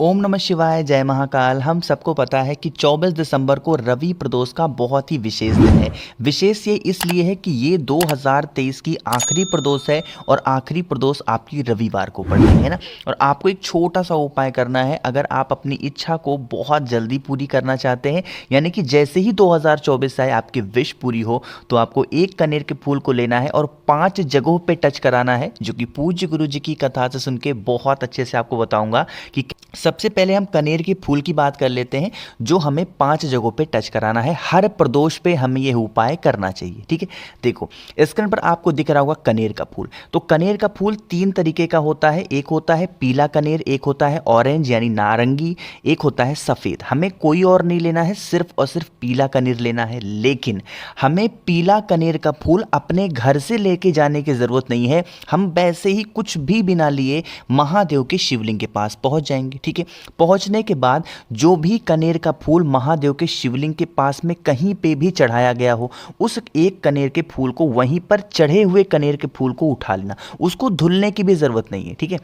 ओम नमः शिवाय, जय महाकाल। हम सबको पता है कि 24 दिसंबर को रवि प्रदोष का बहुत ही विशेष दिन है। विशेष ये इसलिए है कि ये 2023 की आखिरी प्रदोष है और आखिरी प्रदोष आपकी रविवार को पड़ रही है ना। और आपको एक छोटा सा उपाय करना है अगर आप अपनी इच्छा को बहुत जल्दी पूरी करना चाहते हैं, यानी कि जैसे ही 2024 आए आपकी विश पूरी हो, तो आपको एक कनेर के फूल को लेना है और 5 जगहों पे टच कराना है, जो कि पूज्य गुरु जी की कथा से सुन के बहुत अच्छे से आपको बताऊंगा कि सबसे पहले हम कनेर के फूल की बात कर लेते हैं, जो हमें 5 जगहों पे टच कराना है। हर प्रदोष पे हमें यह उपाय करना चाहिए, ठीक है। देखो स्क्रीन पर आपको दिख रहा होगा कनेर का फूल। तो कनेर का फूल 3 तरीके का होता है। एक होता है पीला कनेर, एक होता है ऑरेंज यानी नारंगी, एक होता है सफ़ेद। हमें कोई और नहीं लेना है, सिर्फ और सिर्फ पीला कनेर लेना है। लेकिन हमें पीला कनेर का फूल अपने घर से लेके जाने की ज़रूरत नहीं है। हम वैसे ही कुछ भी बिना लिए महादेव के शिवलिंग के पास पहुंच जाएंगे, ठीक है। पहुंचने के बाद जो भी कनेर का फूल महादेव के शिवलिंग के पास में कहीं पे भी चढ़ाया गया हो, उस एक कनेर के फूल को वहीं पर चढ़े हुए कनेर के फूल को उठा लेना। उसको धुलने की भी ज़रूरत नहीं है, ठीक है।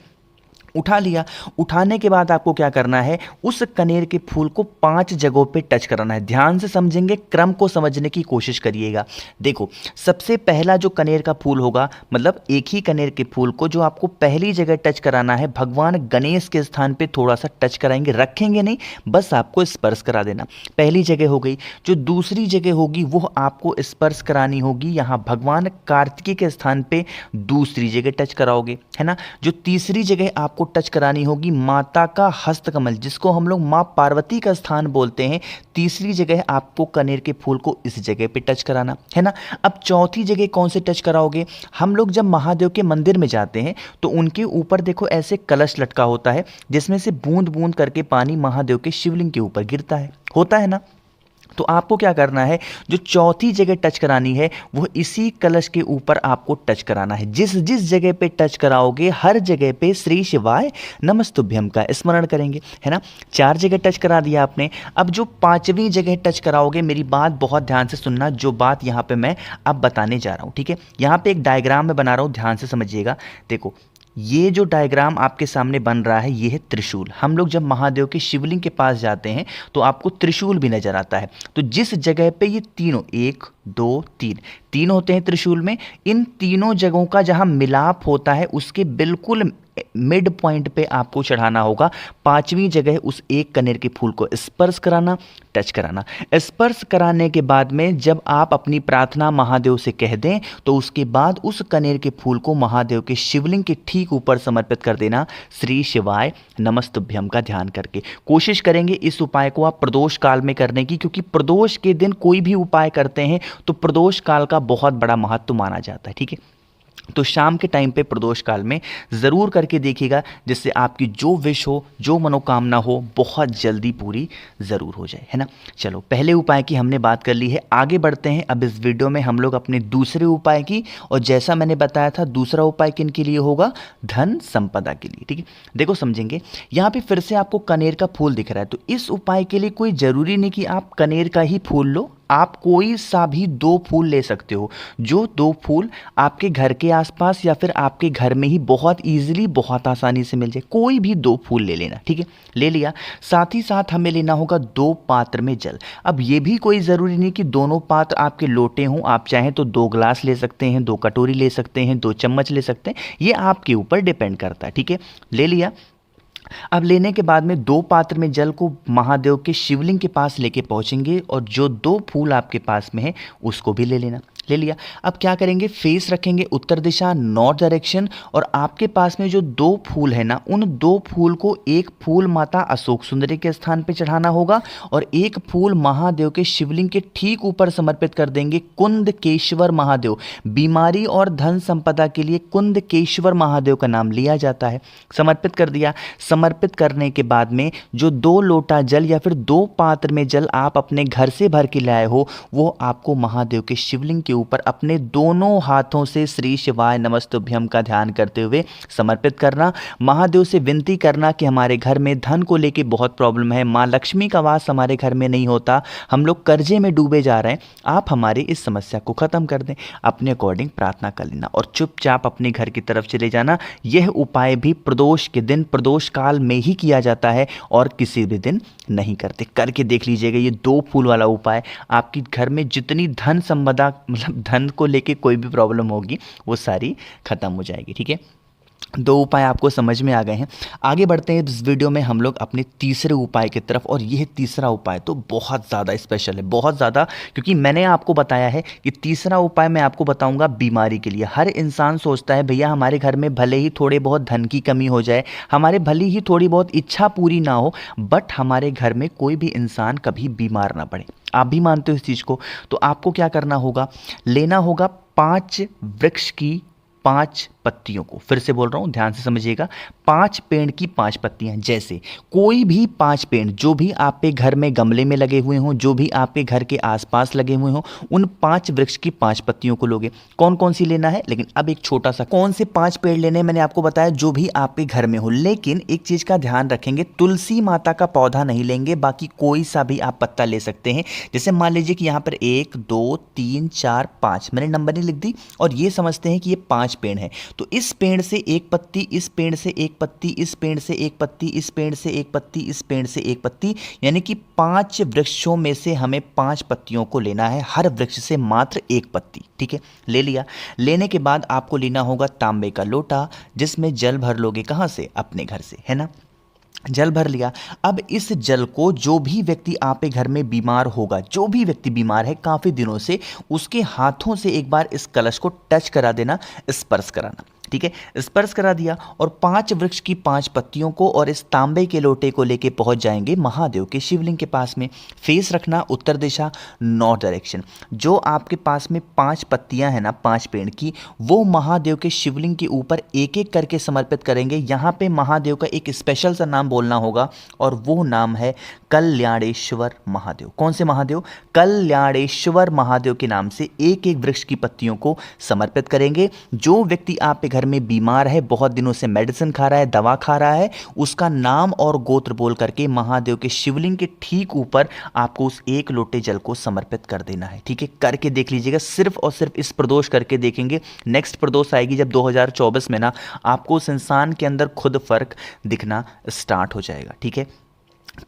उठा लिया। उठाने के बाद आपको क्या करना है, उस कनेर के फूल को 5 जगहों पे टच कराना है। ध्यान से समझेंगे, क्रम को समझने की कोशिश करिएगा। देखो सबसे पहला जो कनेर का फूल होगा, मतलब एक ही कनेर के फूल को जो आपको पहली जगह टच कराना है, भगवान गणेश के स्थान पे थोड़ा सा टच कराएंगे, रखेंगे नहीं, बस आपको स्पर्श करा देना। पहली जगह हो गई। जो दूसरी जगह होगी वो आपको स्पर्श करानी होगी, यहाँ भगवान कार्तिकेय के स्थान पे दूसरी जगह टच कराओगे, है ना। जो तीसरी जगह आपको टच करानी होगी माता का हस्तकमल, जिसको हम लोग मां पार्वती का स्थान बोलते हैं। तीसरी जगह आपको कनेर के फूल को इस जगह पे टच कराना है ना। अब चौथी जगह कौन से टच कराओगे, हम लोग जब महादेव के मंदिर में जाते हैं तो उनके ऊपर देखो ऐसे कलश लटका होता है, जिसमें से बूंद बूंद करके पानी महादेव के शिवलिंग के ऊपर गिरता है, होता है ना। तो आपको क्या करना है, जो चौथी जगह टच करानी है वो इसी कलश के ऊपर आपको टच कराना है। जिस जिस जगह पे टच कराओगे हर जगह पे श्री शिवाय नमस्तुभ्यम का स्मरण करेंगे, है ना। 4 जगह टच करा दिया आपने। अब जो 5वीं जगह टच कराओगे, मेरी बात बहुत ध्यान से सुनना, जो बात यहाँ पे मैं अब बताने जा रहा हूँ, ठीक है। यहाँ पे एक डायग्राम में बना रहा हूँ, ध्यान से समझिएगा। देखो ये जो डायग्राम आपके सामने बन रहा है ये है त्रिशूल। हम लोग जब महादेव के शिवलिंग के पास जाते हैं तो आपको त्रिशूल भी नजर आता है। तो जिस जगह पे ये तीनों 1 2 3 तीन होते हैं त्रिशूल में, इन तीनों जगहों का जहां मिलाप होता है उसके बिल्कुल मिड पॉइंट पे आपको चढ़ाना होगा 5वीं जगह उस एक कनेर के फूल को स्पर्श कराना, टच कराना। स्पर्श कराने के बाद में जब आप अपनी प्रार्थना महादेव से कह दें तो उसके बाद उस कनेर के फूल को महादेव के शिवलिंग के ठीक ऊपर समर्पित कर देना, श्री शिवाय नमस्तुभ्यम का ध्यान करके। कोशिश करेंगे इस उपाय को आप प्रदोष काल में करने की, क्योंकि प्रदोष के दिन कोई भी उपाय करते हैं तो प्रदोष काल का बहुत बड़ा महत्व माना जाता है, ठीक है। तो शाम के टाइम पे प्रदोष काल में ज़रूर करके देखिएगा, जिससे आपकी जो विश हो, जो मनोकामना हो, बहुत जल्दी पूरी ज़रूर हो जाए, है ना। चलो पहले उपाय की हमने बात कर ली है, आगे बढ़ते हैं। अब इस वीडियो में हम लोग अपने दूसरे उपाय की, और जैसा मैंने बताया था दूसरा उपाय किन के लिए होगा, धन संपदा के लिए, ठीक है। देखो समझेंगे, यहाँ पे फिर से आपको कनेर का फूल दिख रहा है, तो इस उपाय के लिए कोई ज़रूरी नहीं कि आप कनेर का ही फूल लो, आप कोई सा भी 2 फूल ले सकते हो। जो 2 फूल आपके घर के आसपास या फिर आपके घर में ही बहुत इजीली, बहुत आसानी से मिल जाए, कोई भी 2 फूल ले लेना, ठीक है। ले लिया। साथ ही साथ हमें लेना होगा 2 पात्र में जल। अब ये भी कोई ज़रूरी नहीं कि दोनों पात्र आपके लोटे हों, आप चाहें तो 2 ग्लास ले सकते हैं, 2 कटोरी ले सकते हैं, 2 चम्मच ले सकते हैं, ये आपके ऊपर डिपेंड करता है, ठीक है। ले लिया। अब लेने के बाद में 2 पात्र में जल को महादेव के शिवलिंग के पास लेके पहुंचेंगे, और जो 2 फूल आपके पास में है उसको भी ले लेना। ले लिया। अब क्या करेंगे, फेस रखेंगे उत्तर दिशा, नॉर्थ डायरेक्शन, और आपके पास में जो 2 फूल है ना, उन 2 फूल को, एक फूल माता अशोक सुंदरी के स्थान पे चढ़ाना होगा और एक फूल महादेव के शिवलिंग के ठीक ऊपर समर्पित कर देंगे। कुंदकेश्वर महादेव, बीमारी और धन संपदा के लिए कुंदकेश्वर महादेव का नाम लिया जाता है। समर्पित कर दिया। समर्पित करने के बाद में जो 2 लोटा जल या फिर 2 पात्र में जल आप अपने घर से भर के लाए हो, वो आपको महादेव के शिवलिंग के के ऊपर अपने दोनों हाथों से श्री शिवाय नमस्तुभ्यम का ध्यान करते हुए समर्पित करना। महादेव से विनती करना कि हमारे घर में धन को लेके बहुत प्रॉब्लम है, माँ लक्ष्मी का वास हमारे घर में नहीं होता, हम लोग कर्जे में डूबे जा रहे हैं, आप हमारी इस समस्या को ख़त्म कर दें। अपने अकॉर्डिंग प्रार्थना कर लेना और चुपचाप अपने घर की तरफ चले जाना। यह उपाय भी प्रदोष के दिन, प्रदोष काल में ही किया जाता है और किसी भी दिन नहीं करते। करके देख लीजिएगा ये 2 फूल वाला उपाय, आपकी घर में जितनी धन संपदा, मतलब धन को लेके कोई भी प्रॉब्लम होगी वो सारी खत्म हो जाएगी। ठीक है, 2 उपाय आपको समझ में आ गए हैं। आगे बढ़ते हैं इस वीडियो में हम लोग अपने तीसरे उपाय की तरफ, और यह तीसरा उपाय तो बहुत ज़्यादा स्पेशल है, बहुत ज़्यादा, क्योंकि मैंने आपको बताया है कि तीसरा उपाय मैं आपको बताऊंगा बीमारी के लिए। हर इंसान सोचता है भैया हमारे घर में भले ही थोड़े बहुत धन की कमी हो जाए, हमारे भले ही थोड़ी बहुत इच्छा पूरी ना हो, बट हमारे घर में कोई भी इंसान कभी बीमार ना पड़े। आप भी मानते हो इस चीज़ को? तो आपको क्या करना होगा, लेना होगा 5 वृक्ष की 5 पत्तियों को। फिर से बोल रहा हूं, ध्यान से समझिएगा, 5 पेड़ की 5 पत्तियां। जैसे कोई भी 5 पेड़ जो भी आपके घर में गमले में लगे हुए हों, जो भी आपके घर के आसपास लगे हुए हों, उन 5 वृक्ष की 5 पत्तियों को लोगे। कौन कौन सी लेना है, लेकिन अब एक छोटा सा, कौन से 5 पेड़ लेने हैं मैंने आपको बताया, जो भी आपके घर में हो। लेकिन एक चीज का ध्यान रखेंगे, तुलसी माता का पौधा नहीं लेंगे, बाकी कोई सा भी आप पत्ता ले सकते हैं। जैसे मान लीजिए कि यहां पर 1 2 3 4 5 मैंने नंबर नहीं लिख दी, और ये समझते हैं कि ये 5 पेड़ हैं। तो इस पेड़ से एक पत्ती, इस पेड़ से एक पत्ती, इस पेड़ से एक पत्ती, इस पेड़ से एक पत्ती, इस पेड़ से एक पत्ती, यानी कि 5 वृक्षों में से हमें 5 पत्तियों को लेना है, हर वृक्ष से मात्र एक पत्ती। ठीक है, ले लिया। लेने के बाद आपको लेना होगा तांबे का लोटा, जिसमें जल भर लोगे। कहाँ से? अपने घर से, है ना। जल भर लिया। अब इस जल को जो भी व्यक्ति आपके घर में बीमार होगा, जो भी व्यक्ति बीमार है काफ़ी दिनों से, उसके हाथों से एक बार इस कलश को टच करा देना, स्पर्श कराना। ठीक है, स्पर्श करा दिया और 5 वृक्ष की 5 पत्तियों को और इस तांबे के लोटे को लेके पहुंच जाएंगे महादेव के शिवलिंग के पास में। फेस रखना उत्तर दिशा, नॉर्थ डायरेक्शन। जो आपके पास में 5 पत्तियां हैं ना, 5 पेड़ की, वो महादेव के शिवलिंग के ऊपर एक एक करके समर्पित करेंगे। यहाँ पे महादेव का एक स्पेशल सा नाम बोलना होगा, और वो नाम है कल्याणेश्वर महादेव। कौन से महादेव? कल्याणेश्वर महादेव के नाम से एक एक वृक्ष की पत्तियों को समर्पित करेंगे। जो व्यक्ति आपके घर में बीमार है, बहुत दिनों से मेडिसिन खा रहा है, दवा खा रहा है, उसका नाम और गोत्र बोल करके महादेव के शिवलिंग के ठीक ऊपर आपको उस एक लोटे जल को समर्पित कर देना है। ठीक है, करके देख लीजिएगा, सिर्फ और सिर्फ इस प्रदोष करके देखेंगे। नेक्स्ट प्रदोष आएगी जब 2024 में ना, आपको उस इंसान के अंदर खुद फर्क दिखना स्टार्ट हो जाएगा। ठीक है,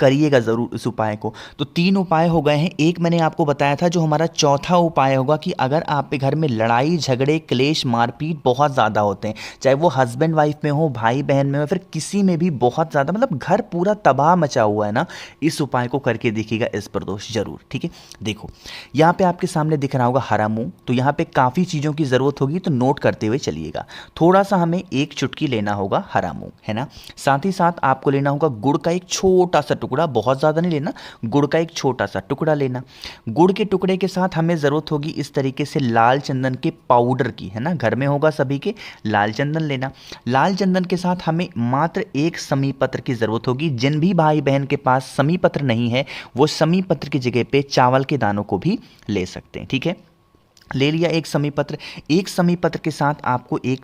करिएगा ज़रूर इस उपाय को। तो 3 उपाय हो गए हैं। एक मैंने आपको बताया था, जो हमारा चौथा उपाय होगा कि अगर आपके घर में लड़ाई झगड़े क्लेश मारपीट बहुत ज़्यादा होते हैं, चाहे वो हस्बैंड वाइफ में हो, भाई बहन में हो, फिर किसी में भी बहुत ज़्यादा, मतलब घर पूरा तबाह मचा हुआ है ना, इस उपाय को करके देखिएगा इस प्रदोष जरूर। ठीक है, देखो यहाँ पे आपके सामने दिख रहा होगा हरा मूंग। तो यहाँ पे काफ़ी चीज़ों की ज़रूरत होगी, तो नोट करते हुए चलिएगा। थोड़ा सा हमें 1 चुटकी लेना होगा हरा मूंग, है ना। साथ ही साथ आपको लेना होगा गुड़ का एक छोटा सा टुकड़ा, बहुत ज़्यादा नहीं लेना, गुड़ का एक छोटा सा टुकड़ा लेना। गुड़ के टुकड़े के साथ हमें ज़रूरत होगी इस तरीके से लाल चंदन के पाउडर की, है ना, घर में होगा सभी के, लाल चंदन लेना। लाल चंदन के साथ हमें मात्र 1 समी पत्र की ज़रूरत होगी। जिन भी भाई बहन के पास समी पत्र नहीं है, वो समी पत्र की जगह पे चावल के दानों को भी ले सकते हैं। ठीक है, ले लिया 1 समी पत्र। 1 समी पत्र के साथ आपको 1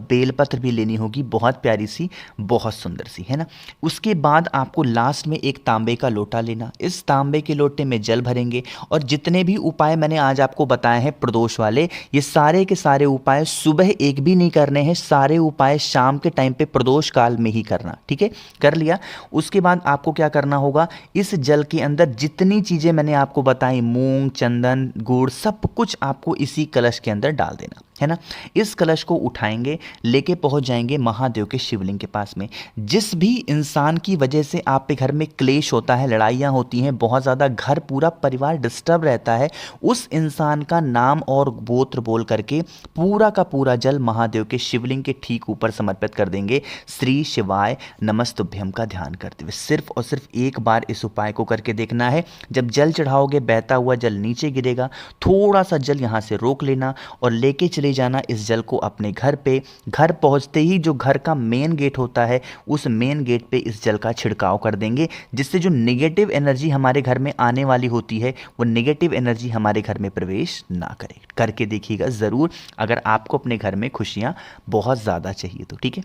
बेलपत्र भी लेनी होगी, बहुत प्यारी सी, बहुत सुंदर सी, है ना। उसके बाद आपको लास्ट में 1 तांबे का लोटा लेना। इस तांबे के लोटे में जल भरेंगे, और जितने भी उपाय मैंने आज आपको बताए हैं प्रदोष वाले, ये सारे के सारे उपाय सुबह एक भी नहीं करने हैं, सारे उपाय शाम के टाइम पे प्रदोष काल में ही करना। ठीक है, कर लिया। उसके बाद आपको क्या करना होगा, इस जल के अंदर जितनी चीज़ें मैंने आपको बताई, मूंग, चंदन, गुड़, सब कुछ आपको इसी कलश के अंदर डाल देना, है ना। इस कलश को उठाएंगे, लेके पहुंच जाएंगे महादेव के शिवलिंग के पास में। जिस भी इंसान की वजह से आपके घर में क्लेश होता है, लड़ाइयाँ होती हैं, बहुत ज़्यादा घर पूरा परिवार डिस्टर्ब रहता है, उस इंसान का नाम और गोत्र बोल करके पूरा का पूरा जल महादेव के शिवलिंग के ठीक ऊपर समर्पित कर देंगे, श्री शिवाय नमस्तुभ्यम का ध्यान करते हुए। सिर्फ और सिर्फ एक बार इस उपाय को करके देखना है। जब जल चढ़ाओगे, बहता हुआ जल नीचे गिरेगा, थोड़ा सा जल यहाँ से रोक लेना और लेके चले ले जाना इस जल को अपने घर पे। घर पहुंचते ही जो घर का मेन गेट होता है उस मेन गेट पे इस जल का छिड़काव कर देंगे, जिससे जो नेगेटिव एनर्जी हमारे घर में आने वाली होती है वो नेगेटिव एनर्जी हमारे घर में प्रवेश ना करे। करके देखिएगा ज़रूर, अगर आपको अपने घर में खुशियाँ बहुत ज़्यादा चाहिए तो। ठीक है।